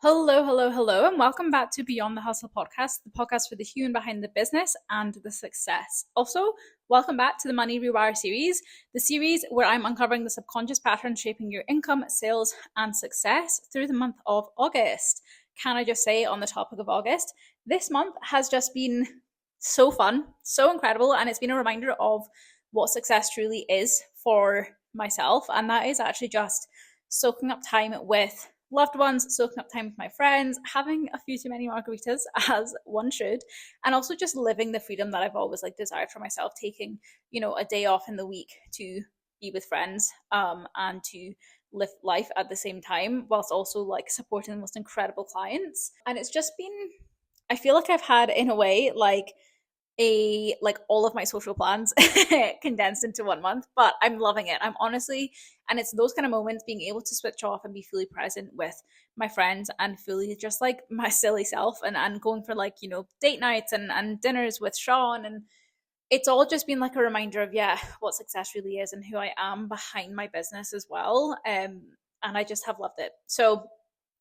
Hello, hello, hello, and welcome back to Beyond the Hustle podcast, the podcast for the human behind the business and the success. Also, welcome back to the Money Rewire Series, the series where I'm uncovering the subconscious patterns shaping your income, sales, and success through the month of August. Can I just say, on the topic of August, this month has just been so fun, so incredible, and it's been a reminder of what success truly is for myself, and that is actually just soaking up time with loved ones, soaking up time with my friends, having a few too many margaritas, as one should, and also just living the freedom that I've always desired for myself, taking, a day off in the week to be with friends, and to live life at the same time, whilst also supporting the most incredible clients. And it's just been, I feel like I've had, in a way, all of my social plans condensed into 1 month, but I'm loving it. I'm honestly, and it's those kind of moments, being able to switch off and be fully present with my friends and fully just my silly self, and going for date nights and dinners with Sean. And it's all just been a reminder of, yeah, what success really is and who I am behind my business as well. And I just have loved it. So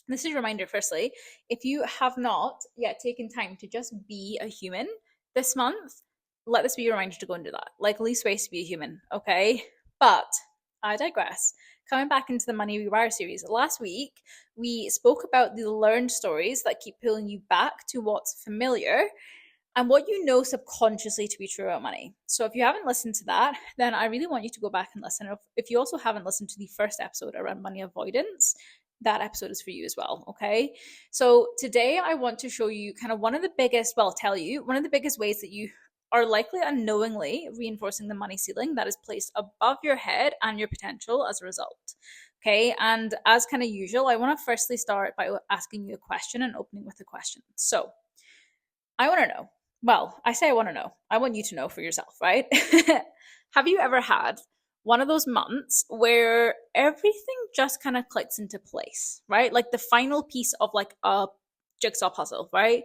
this is a reminder, firstly, if you have not yet taken time to just be a human this month, let this be a reminder to go and do that. Least ways to be a human, okay? But I digress. Coming back into the Money Rewire series, last week we spoke about the learned stories that keep pulling you back to what's familiar and what you know subconsciously to be true about money. So if you haven't listened to that, then I really want you to go back and listen. If you also haven't listened to the first episode around money avoidance, that episode is for you as well, okay? So today I want to show you kind of one of the biggest, tell you one of the biggest ways that you are likely unknowingly reinforcing the money ceiling that is placed above your head and your potential as a result. Okay, and as kind of usual, I want to firstly start by asking you a question and opening with a question. So I want to know. Well, I say I want to know. I want you to know for yourself, right? Have you ever had one of those months where everything just kind of clicks into place, right? Like the final piece of a jigsaw puzzle, right?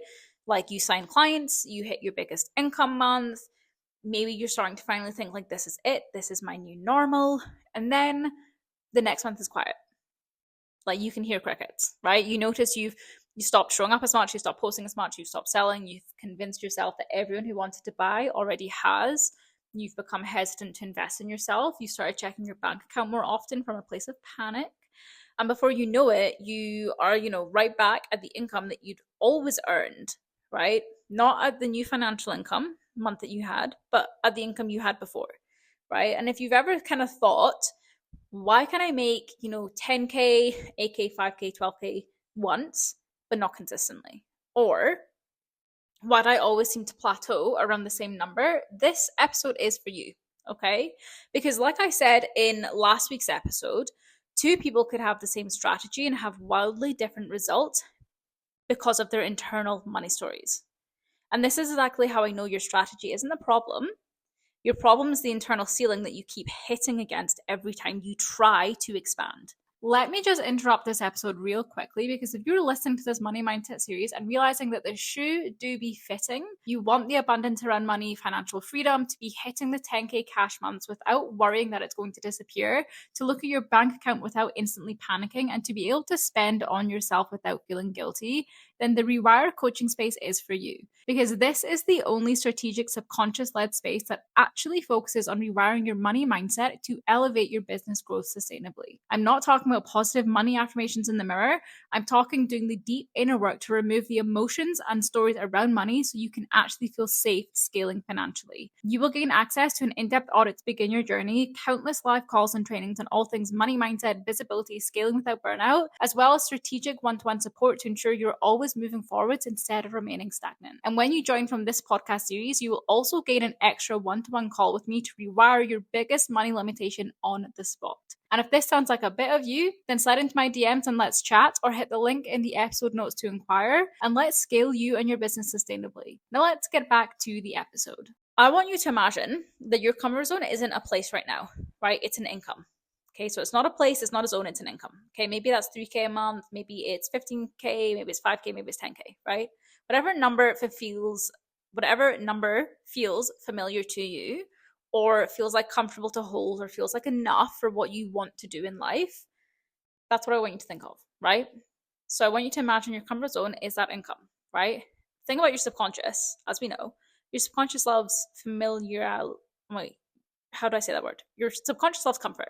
Like you sign clients, you hit your biggest income month. Maybe you're starting to finally think this is it. This is my new normal. And then the next month is quiet. You can hear crickets, right? You notice you stopped showing up as much, you stopped posting as much, you stopped selling, you've convinced yourself that everyone who wanted to buy already has. You've become hesitant to invest in yourself. You started checking your bank account more often from a place of panic. And before you know it, you are, right back at the income that you'd always earned, right? Not at the new financial income month that you had, but at the income you had before, right? And if you've ever kind of thought, why can I make, 10K, 8K, 5K, 12K once, but not consistently? Or why do I always seem to plateau around the same number? This episode is for you, okay? Because like I said in last week's episode, two people could have the same strategy and have wildly different results because of their internal money stories. And this is exactly how I know your strategy isn't the problem. Your problem is the internal ceiling that you keep hitting against every time you try to expand. Let me just interrupt this episode real quickly, because if you're listening to this money mindset series and realizing that the shoe do be fitting, you want the abundance around money, financial freedom, to be hitting the 10K cash months without worrying that it's going to disappear, to look at your bank account without instantly panicking, and to be able to spend on yourself without feeling guilty, then the Rewire coaching space is for you. Because this is the only strategic subconscious led space that actually focuses on rewiring your money mindset to elevate your business growth sustainably. I'm not talking about positive money affirmations in the mirror. I'm talking doing the deep inner work to remove the emotions and stories around money so you can actually feel safe scaling financially. You will gain access to an in-depth audit to begin your journey, countless live calls and trainings on all things money mindset, visibility, scaling without burnout, as well as strategic one-to-one support to ensure you're always moving forwards instead of remaining stagnant. And when you join from this podcast series, you will also gain an extra one-to-one call with me to rewire your biggest money limitation on the spot. And if this sounds like a bit of you, then slide into my DMs and let's chat, or hit the link in the episode notes to inquire, and let's scale you and your business sustainably. Now let's get back to the episode. I want you to imagine that your comfort zone isn't a place right now, right? It's an income. Okay, so it's not a place, it's not a zone, it's an income. Okay, maybe that's 3K a month, maybe it's 15K, maybe it's 5K, maybe it's 10K, right? Whatever number feels familiar to you, or feels comfortable to hold, or feels enough for what you want to do in life, that's what I want you to think of, right? So I want you to imagine your comfort zone is that income, right? Think about your subconscious. As we know, your subconscious loves familiar. Wait, how do I say that word? Your subconscious loves comfort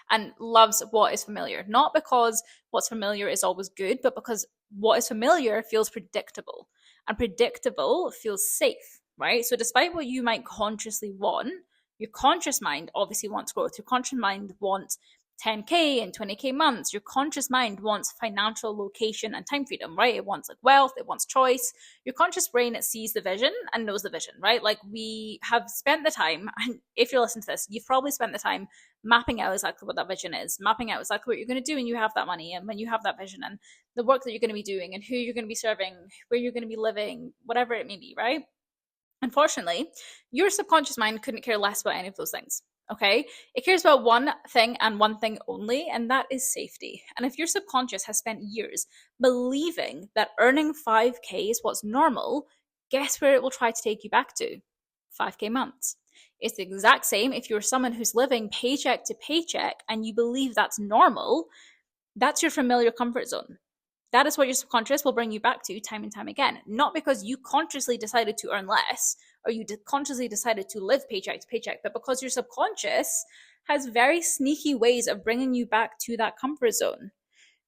and loves what is familiar. Not because what's familiar is always good, but because what is familiar feels predictable. And predictable feels safe, right? So despite what you might consciously want, your conscious mind obviously wants growth. Your conscious mind wants 10K and 20K months. Your conscious mind wants financial location and time freedom, right? It wants like wealth, it wants choice. Your conscious brain, it sees the vision and knows the vision, right? Like we have spent the time, and if you're listening to this, you've probably spent the time mapping out exactly what that vision is, mapping out exactly what you're going to do when you have that money and when you have that vision, and the work that you're going to be doing and who you're going to be serving, where you're going to be living, whatever it may be, right? Unfortunately, your subconscious mind couldn't care less about any of those things. Okay? It cares about one thing and one thing only, and that is safety. And if your subconscious has spent years believing that earning 5K is what's normal, guess where it will try to take you back to? 5K months. It's the exact same if you're someone who's living paycheck to paycheck and you believe that's normal, that's your familiar comfort zone. That is what your subconscious will bring you back to time and time again. Not because you consciously decided to earn less or you consciously decided to live paycheck to paycheck, but because your subconscious has very sneaky ways of bringing you back to that comfort zone,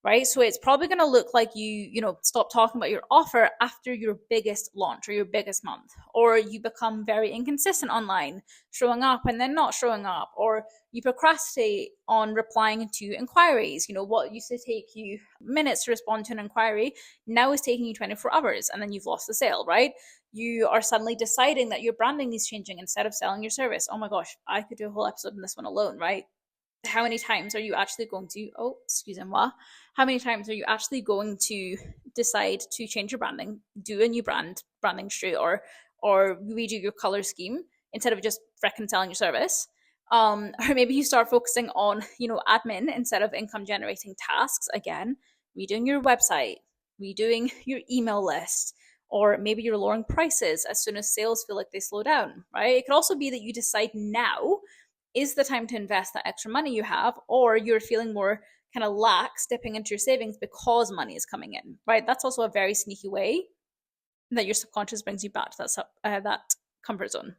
right? So it's probably going to look like you stop talking about your offer after your biggest launch or your biggest month, or you become very inconsistent online, showing up and then not showing up, or you procrastinate on replying to inquiries. What used to take you minutes to respond to an inquiry now is taking you 24 hours, and then you've lost the sale, right? You are suddenly deciding that your branding is changing instead of selling your service. Oh my gosh, I could do a whole episode on this one alone, right? How many times are you actually going to how many times are you actually going to decide to change your branding, do a new branding shoot, or redo your color scheme instead of just freaking selling your service? Or maybe you start focusing on admin instead of income generating tasks. Again, redoing your website, redoing your email list, or maybe you're lowering prices as soon as sales feel like they slow down, right? It could also be that you decide now is the time to invest that extra money you have, or you're feeling more kind of lax dipping into your savings because money is coming in, right? That's also a very sneaky way that your subconscious brings you back to that comfort zone.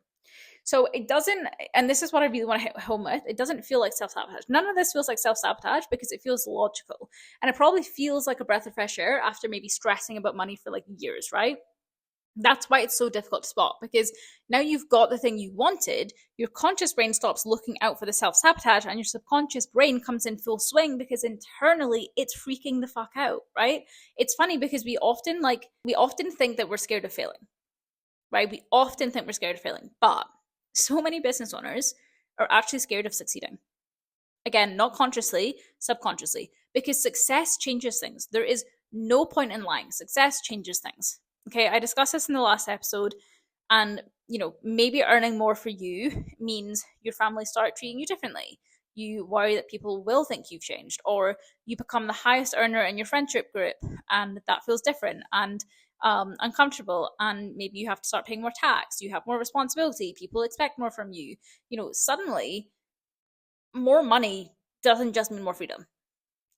So it doesn't, and this is what I really want to hit home with, it doesn't feel like self-sabotage. None of this feels like self-sabotage because it feels logical. And it probably feels like a breath of fresh air after maybe stressing about money for like years, right? That's why it's so difficult to spot, because now you've got the thing you wanted, your conscious brain stops looking out for the self-sabotage and your subconscious brain comes in full swing because internally it's freaking the fuck out, right? It's funny because we often think that we're scared of failing, right? We often think we're scared of failing, but so many business owners are actually scared of succeeding. Again, not consciously, subconsciously, because success changes things. There is no point in lying. Success changes things. Okay, I discussed this in the last episode, and maybe earning more for you means your family start treating you differently. You worry that people will think you've changed, or you become the highest earner in your friendship group, and that feels different and uncomfortable, and maybe you have to start paying more tax. You have more responsibility. People expect more from you. Suddenly, more money doesn't just mean more freedom.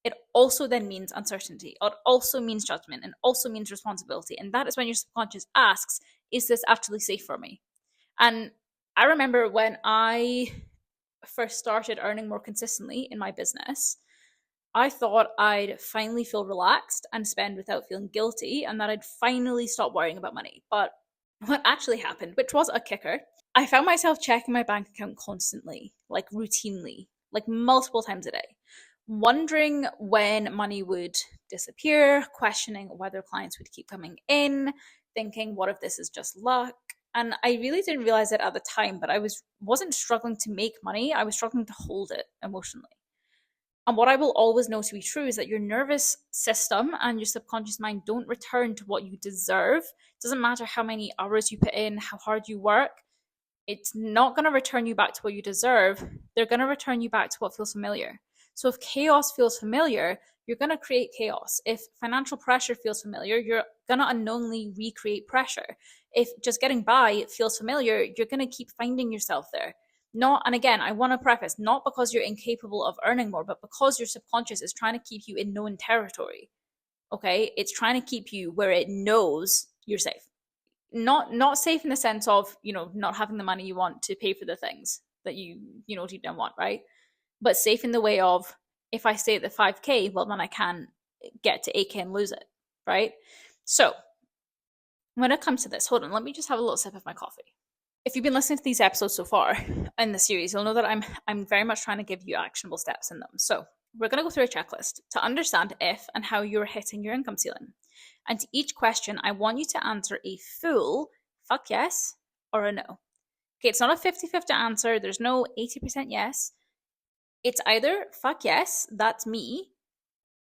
It also then means uncertainty. It also means judgment, and also means responsibility. And that is when your subconscious asks, is this actually safe for me? And I remember when I first started earning more consistently in my business, I thought I'd finally feel relaxed and spend without feeling guilty, and that I'd finally stop worrying about money. But what actually happened, which was a kicker, I found myself checking my bank account constantly, like routinely, like multiple times a day, wondering when money would disappear, questioning whether clients would keep coming in, thinking, what if this is just luck? And I really didn't realize it at the time, but wasn't struggling to make money. I was struggling to hold it emotionally. And what I will always know to be true is that your nervous system and your subconscious mind don't return to what you deserve. It doesn't matter how many hours you put in, how hard you work. It's not going to return you back to what you deserve. They're going to return you back to what feels familiar. So if chaos feels familiar, you're going to create chaos. If financial pressure feels familiar, you're going to unknowingly recreate pressure. If just getting by feels familiar, you're going to keep finding yourself there. And again, I want to preface, not because you're incapable of earning more, but because your subconscious is trying to keep you in known territory. Okay, it's trying to keep you where it knows you're safe. Not safe in the sense of, not having the money you want to pay for the things that you deep down want, right? But safe in the way of, if I stay at the 5K, well, then I can get to 8K and lose it, right? So when it comes to this, hold on, let me just have a little sip of my coffee. If you've been listening to these episodes so far in the series, you'll know that I'm very much trying to give you actionable steps in them. So we're going to go through a checklist to understand if and how you're hitting your income ceiling. And to each question, I want you to answer a full fuck yes or a no. Okay, it's not a 50-50 answer. There's no 80% yes. It's either fuck yes, that's me,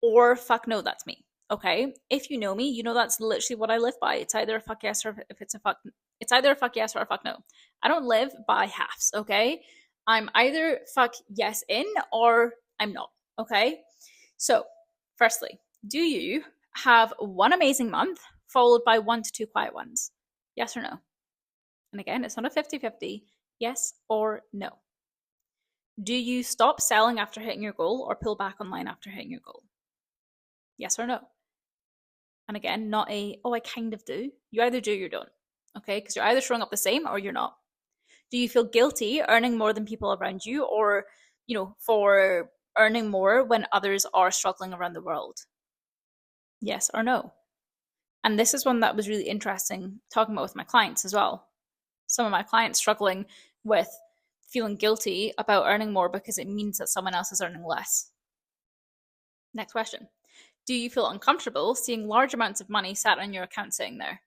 or fuck no, that's me. Okay? If you know me, you know that's literally what I live by. It's either a fuck yes or if it's a fuck, it's either a fuck yes or a fuck no. I don't live by halves, okay? I'm either fuck yes in or I'm not, okay? So, firstly, do you have one amazing month followed by 1 to 2 quiet ones? Yes or no? And again, it's not a 50-50, yes or no. Do you stop selling after hitting your goal or pull back online after hitting your goal? Yes or no? And again, not a, oh, I kind of do. You either do or you don't, okay? Because you're either showing up the same or you're not. Do you feel guilty earning more than people around you, or, for earning more when others are struggling around the world? Yes or no? And this is one that was really interesting talking about with my clients as well. Some of my clients struggling with feeling guilty about earning more because it means that someone else is earning less. Next question. Do you feel uncomfortable seeing large amounts of money sat on your account sitting there?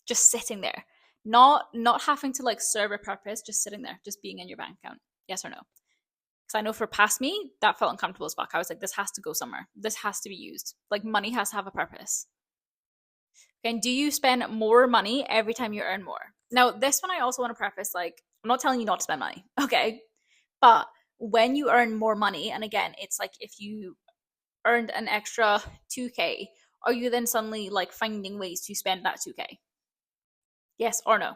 Just sitting there. Not having to serve a purpose, just sitting there, just being in your bank account. Yes or no? Because I know for past me, that felt uncomfortable as fuck. I was like, this has to go somewhere. This has to be used. Money has to have a purpose. Okay, and do you spend more money every time you earn more? Now, this one I also want to preface, I'm not telling you not to spend money, okay? But when you earn more money, and again, it's if you earned an extra 2K, are you then suddenly finding ways to spend that 2K? Yes or no?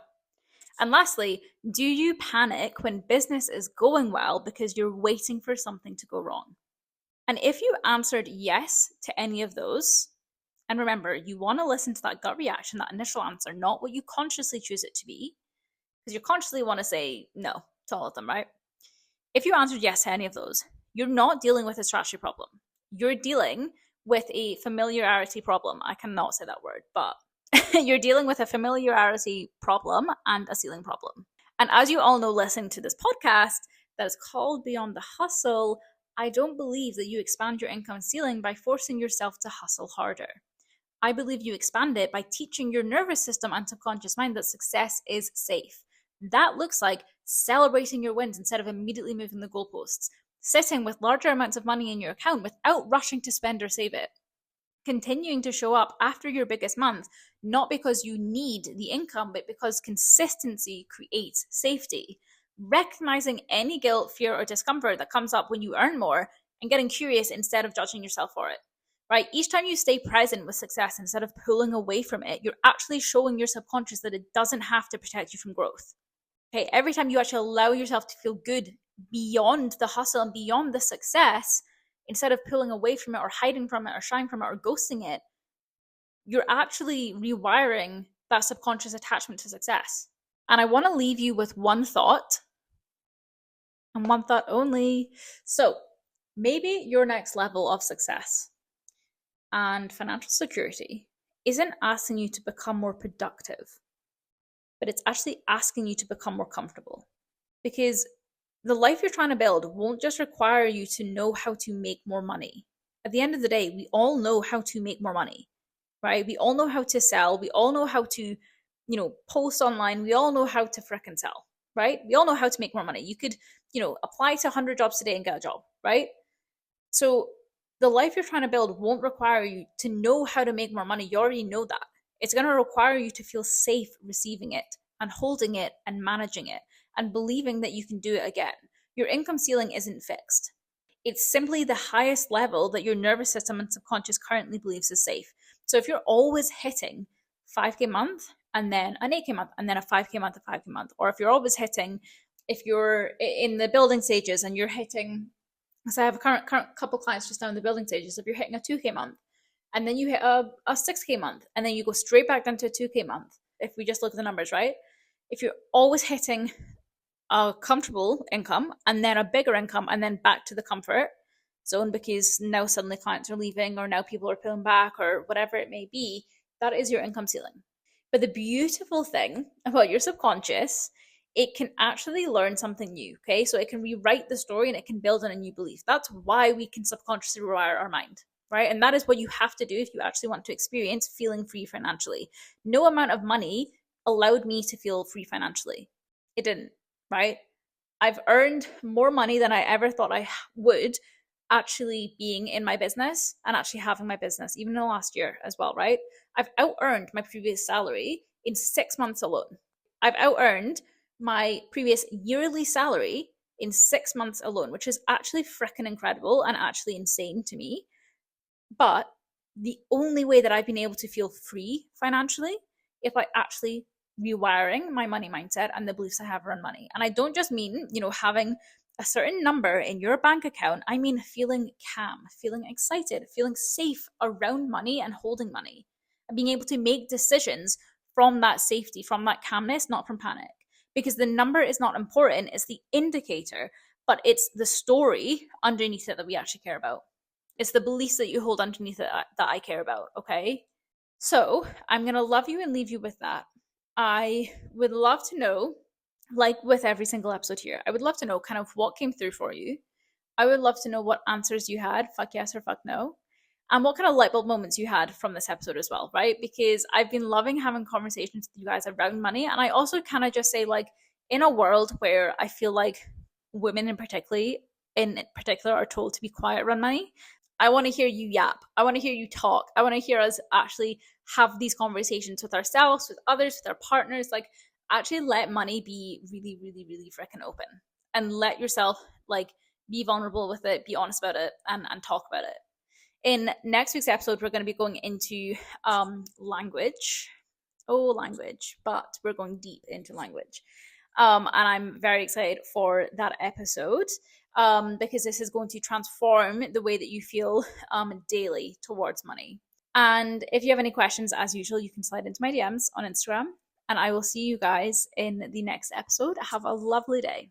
And lastly, do you panic when business is going well because you're waiting for something to go wrong? And if you answered yes to any of those, and remember, you want to listen to that gut reaction, that initial answer, not what you consciously choose it to be, because you consciously want to say no to all of them, right? If you answered yes to any of those, you're not dealing with a strategy problem. You're dealing with a familiarity problem. I cannot say that word, but you're dealing with a familiarity problem and a ceiling problem. And as you all know, listening to this podcast that is called Beyond the Hustle, I don't believe that you expand your income ceiling by forcing yourself to hustle harder. I believe you expand it by teaching your nervous system and subconscious mind that success is safe. That looks like celebrating your wins instead of immediately moving the goalposts, sitting with larger amounts of money in your account without rushing to spend or save it, continuing to show up after your biggest month, not because you need the income, but because consistency creates safety. Recognizing any guilt, fear, or discomfort that comes up when you earn more and getting curious instead of judging yourself for it. Right? Each time you stay present with success instead of pulling away from it, you're actually showing your subconscious that it doesn't have to protect you from growth. Okay, every time you actually allow yourself to feel good beyond the hustle and beyond the success, instead of pulling away from it or hiding from it or shying from it or ghosting it, you're actually rewiring that subconscious attachment to success. And I want to leave you with one thought, and one thought only. So maybe your next level of success and financial security isn't asking you to become more productive, but it's actually asking you to become more comfortable. Because the life you're trying to build won't just require you to know how to make more money. At the end of the day, we all know how to make more money, right? We all know how to sell. We all know how to, post online. We all know how to frickin' sell, right? We all know how to make more money. You could, apply to 100 jobs today and get a job, right? So the life you're trying to build won't require you to know how to make more money. You already know that. It's going to require you to feel safe receiving it and holding it and managing it and believing that you can do it again. Your income ceiling isn't fixed. It's simply the highest level that your nervous system and subconscious currently believes is safe. So if you're always hitting 5K month and then an 8K month and then a 5K month, a 5K month, or if you're always hitting, if you're in the building stages and you're hitting, so I have a current couple clients just now in the building stages, if you're hitting a 2K month, and then you hit a 6K month, and then you go straight back down to a 2K month. If we just look at the numbers, right? If you're always hitting a comfortable income and then a bigger income and then back to the comfort zone because now suddenly clients are leaving or now people are pulling back or whatever it may be, that is your income ceiling. But the beautiful thing about your subconscious, it can actually learn something new. Okay. So it can rewrite the story and it can build on a new belief. That's why we can subconsciously rewire our mind. Right. And that is what you have to do if you actually want to experience feeling free financially. No amount of money allowed me to feel free financially. It didn't. Right. I've earned more money than I ever thought I would actually being in my business and actually having my business, even in the last year as well, right? I've out earned my previous salary in 6 months alone. I've out earned my previous yearly salary in 6 months alone, which is actually freaking incredible and actually insane to me. But the only way that I've been able to feel free financially is by actually rewiring my money mindset and the beliefs I have around money. And I don't just mean, having a certain number in your bank account. I mean feeling calm, feeling excited, feeling safe around money and holding money, and being able to make decisions from that safety, from that calmness, not from panic. Because the number is not important, it's the indicator, but it's the story underneath it that we actually care about. It's the beliefs that you hold underneath it that I care about, okay? So I'm going to love you and leave you with that. I would love to know, like with every single episode here, I would love to know kind of what came through for you. I would love to know what answers you had, fuck yes or fuck no, and what kind of light bulb moments you had from this episode as well, right? Because I've been loving having conversations with you guys around money. And I also kind of just say, like, in a world where I feel like women in particular are told to be quiet around money, I want to hear you yap. I want to hear you talk. I want to hear us actually have these conversations with ourselves, with others, with our partners. Like, actually let money be really, really, really freaking open, and let yourself, like, be vulnerable with it, be honest about it, and talk about it. In next week's episode, we're going to be going into language. Oh, language. But we're going deep into language. And I'm very excited for that episode because this is going to transform the way that you feel daily towards money. And if you have any questions, as usual, you can slide into my DMs on Instagram. And I will see you guys in the next episode. Have a lovely day.